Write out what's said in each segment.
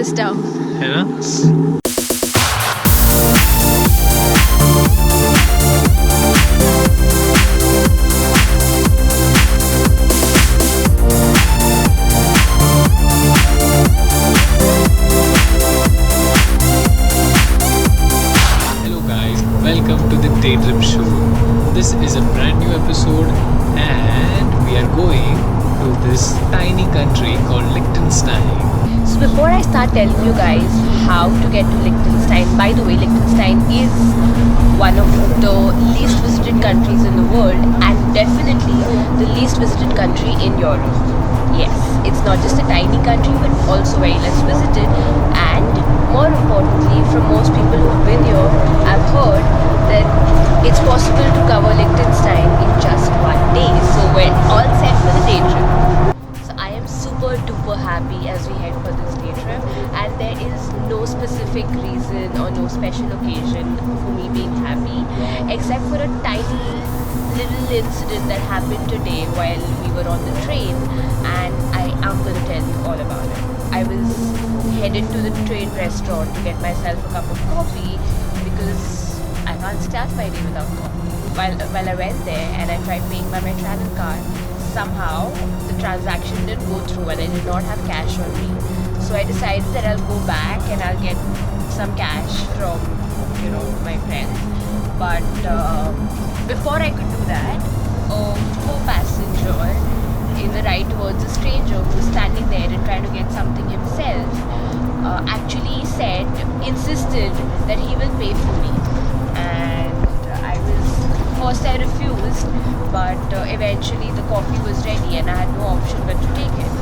Mister. है ना? Hello guys, welcome to the Day Trip Show. This is a brand new episode and we are going to this tiny country called Liechtenstein. So before I start telling you guys how to get to Liechtenstein, by the way, Liechtenstein is one of the least visited countries in the world and definitely the least visited country in Europe. Yes, it's not just a tiny country but also very less visited, and more importantly, from most people who've been here, I've heard that it's possible to cover Liechtenstein in just one day. So we're all set for the day trip. I am super duper happy as we head for this day trip, and there is no specific reason or no special occasion for me being happy except for a tiny little incident that happened today while we were on the train, and I am going to tell you all about it. I was headed to the train restaurant to get myself a cup of coffee because I can't start my day without coffee. While I went there and I tried paying by my travel card, somehow the transaction didn't go through and I did not have cash on me. So I decided that I'll go back and I'll get some cash from, my friend. But before I could do that, a co-passenger in the ride towards a stranger who was standing there and trying to get something himself actually insisted that he will pay for me. And first I refused, but eventually the coffee was ready and I had no option but to take it.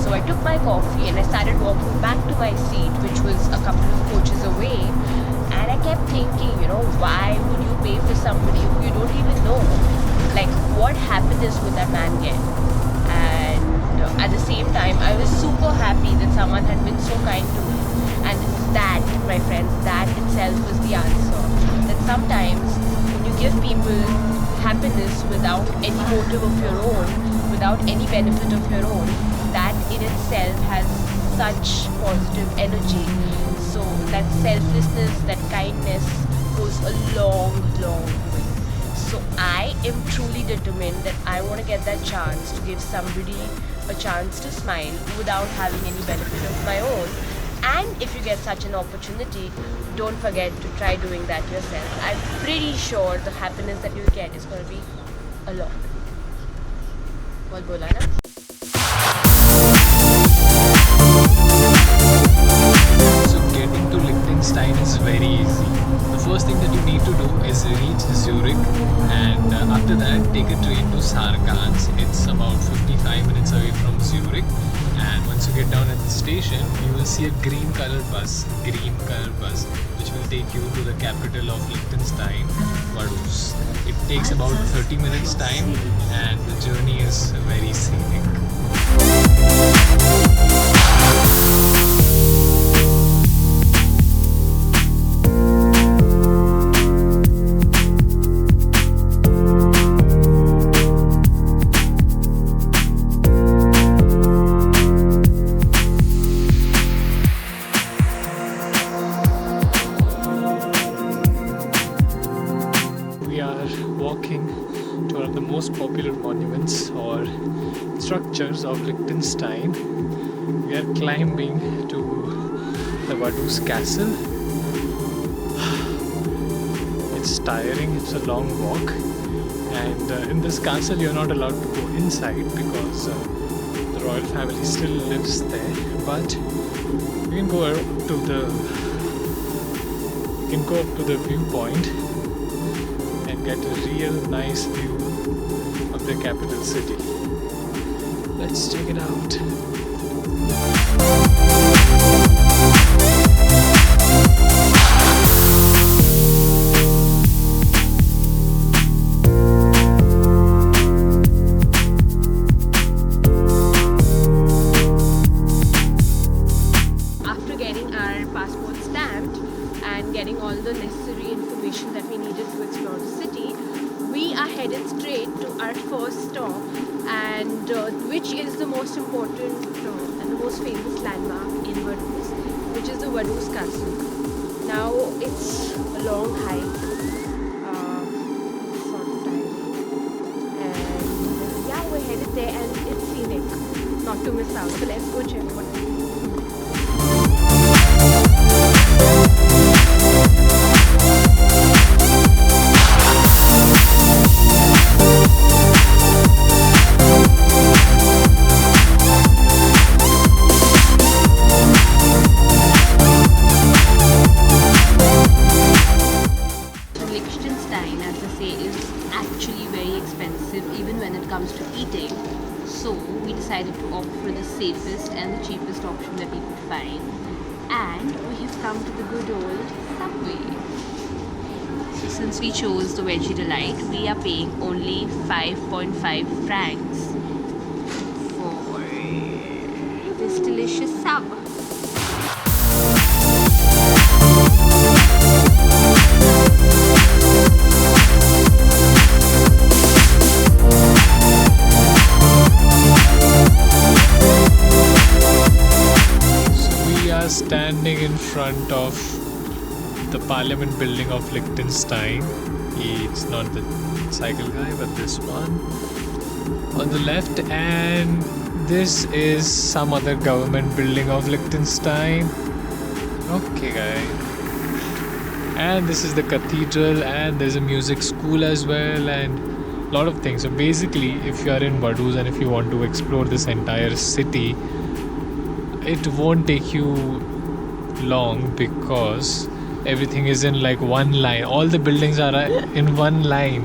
So I took my coffee and I started walking back to my seat, which was a couple of coaches away, and I kept thinking, why would you pay for somebody who you don't even know? Like, what happiness would that man get? And at the same time, I was super happy that someone had been so kind to me. And that, my friends, that itself was the answer. That sometimes give people happiness without any motive of your own, without any benefit of your own, that in itself has such positive energy. So that selflessness, that kindness goes a long, long way. So I am truly determined that I want to get that chance to give somebody a chance to smile without having any benefit of my own. And if you get such an opportunity, don't forget to try doing that yourself. I'm pretty sure the happiness that you'll get is going to be a lot. What bola na? So getting to Liechtenstein is very easy. The first thing that you need to do is reach Zurich, and after that take a train to Sargans. It's about 55 minutes away from Zurich. And once you get down at the station, you will see a green colored bus, which will take you to the capital of Liechtenstein, Vaduz. It takes about 30 minutes time and the journey is very scenic. To one of the most popular monuments or structures of Liechtenstein. We are climbing to the Vaduz Castle. It's tiring, it's a long walk, and in this castle you're not allowed to go inside because the royal family still lives there, but you can go up to the viewpoint and get a real nice view of the capital city. Let's check it out. After getting our passport stamped and getting all the necessary information that we needed to explore the city, we are headed straight to our first stop, and and which is the most important and the most famous landmark in Vaduz, which is the Vaduz Castle. Now it's a long hike, sort of tiring, and yeah, we're headed there and it's scenic, not to miss out. So let's go check what it is. Liechtenstein, as they say, is actually very expensive even when it comes to eating. So we decided to opt for the safest and the cheapest option that we could find. And we have come to the good old Subway. So since we chose the Veggie Delight, we are paying only 5.5 francs for this delicious sub. Standing in front of the Parliament building of Liechtenstein. It's not the cycle guy, but this one on the left, and this is some other government building of Liechtenstein. Okay, guys. And this is the cathedral, and there's a music school as well, and a lot of things. So basically, if you are in Vaduz and if you want to explore this entire city, it won't take you long because everything is in like one line. All the buildings are in one line.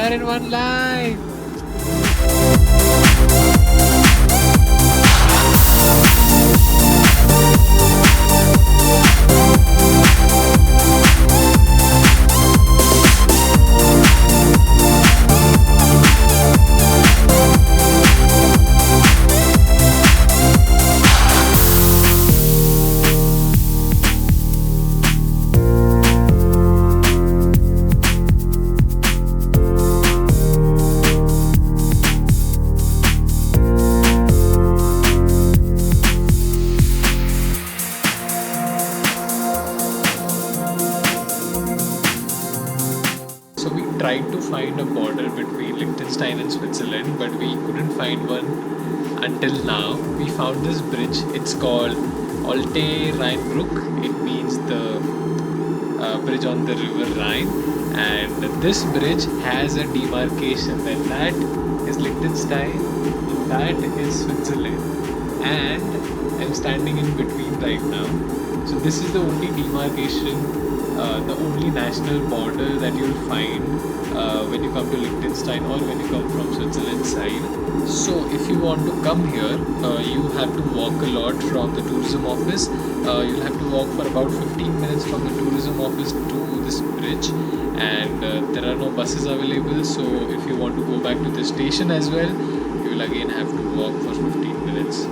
In one line. Tried to find a border between Liechtenstein and Switzerland, but we couldn't find one until now. We found this bridge. It's called Alte Rheinbrück. It means the bridge on the river Rhine, and this bridge has a demarcation, and that is Liechtenstein, that is Switzerland, and I'm standing in between right now. So this is the only demarcation, the only national border that you'll find when you come to Liechtenstein or when you come from Switzerland side. So if you want to come here, you have to walk a lot from the tourism office. You'll have to walk for about 15 minutes from the tourism office to this bridge, and there are no buses available. So if you want to go back to the station as well, you will again have to walk for 15 minutes.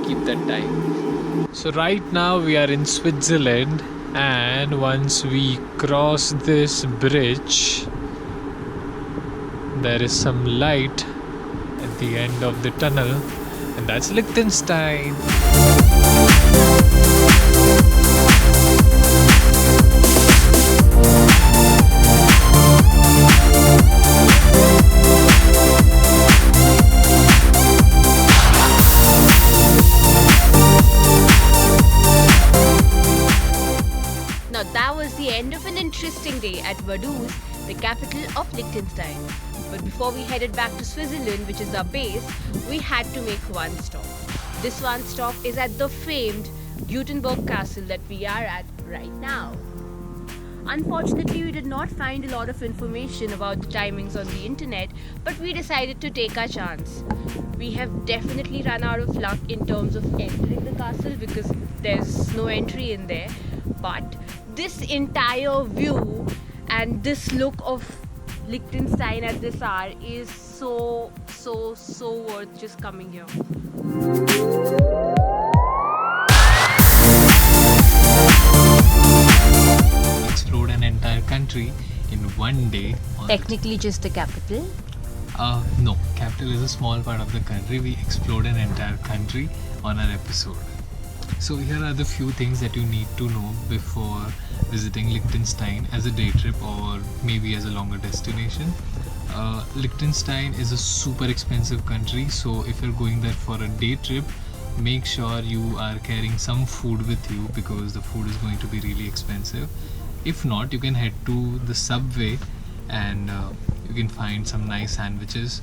Keep that time. So right now we are in Switzerland, and once we cross this bridge, there is some light at the end of the tunnel, and that's Liechtenstein. Now that was the end of an interesting day at Vaduz, the capital of Liechtenstein. But before we headed back to Switzerland, which is our base, we had to make one stop. This one stop is at the famed Guttenberg Castle that we are at right now. Unfortunately, we did not find a lot of information about the timings on the internet, but we decided to take our chance. We have definitely run out of luck in terms of entering the castle because there's no entry in there, but this entire view and this look of Liechtenstein at this hour is so worth just coming here. Explored an entire country in one day. Technically just the capital. No, capital is a small part of the country. We explored an entire country on our episode. So here are the few things that you need to know before visiting Liechtenstein as a day trip or maybe as a longer destination. Liechtenstein is a super expensive country, so if you're going there for a day trip, make sure you are carrying some food with you because the food is going to be really expensive. If not, you can head to the subway and you can find some nice sandwiches.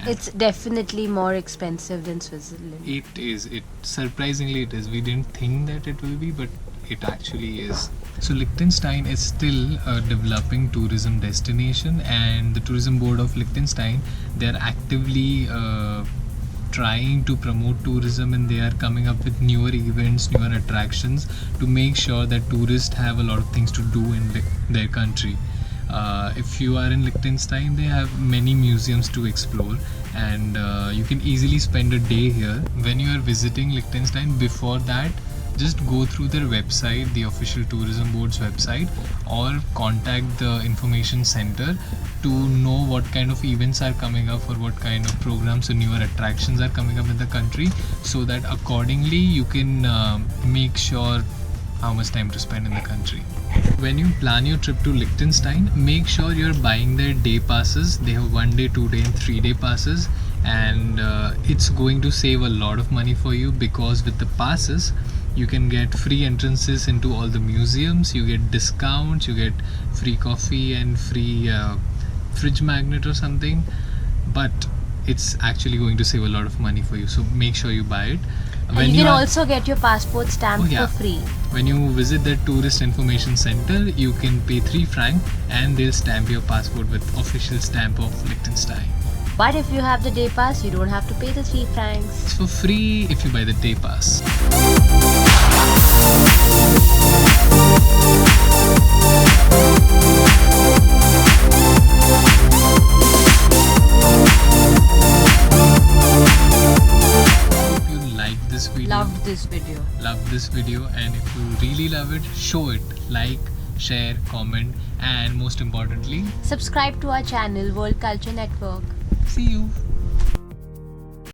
It's definitely more expensive than Switzerland. It is. Surprisingly it is. We didn't think that it will be, but it actually is. So Liechtenstein is still a developing tourism destination, and the tourism board of Liechtenstein, they are actively trying to promote tourism, and they are coming up with newer events, newer attractions to make sure that tourists have a lot of things to do in their country. If you are in Liechtenstein, they have many museums to explore, and you can easily spend a day here. When you are visiting Liechtenstein, before that, just go through their website, the official tourism board's website, or contact the information center to know what kind of events are coming up or what kind of programs or newer attractions are coming up in the country, so that accordingly you can make sure how much time to spend in the country. When you plan your trip to Liechtenstein, make sure you're buying their day passes. They have 1 day, 2 day and 3 day passes, and it's going to save a lot of money for you, because with the passes you can get free entrances into all the museums, you get discounts, you get free coffee and free fridge magnet or something, but it's actually going to save a lot of money for you, so make sure you buy it. And you can also get your passport stamped for free. When you visit the tourist information center, you can pay 3 francs and they'll stamp your passport with official stamp of Liechtenstein. But if you have the day pass, you don't have to pay the 3 francs. It's for free if you buy the day pass. Love this video, and if you really love it, show it. Like, share, comment, and most importantly, subscribe to our channel, World Culture Network. See you.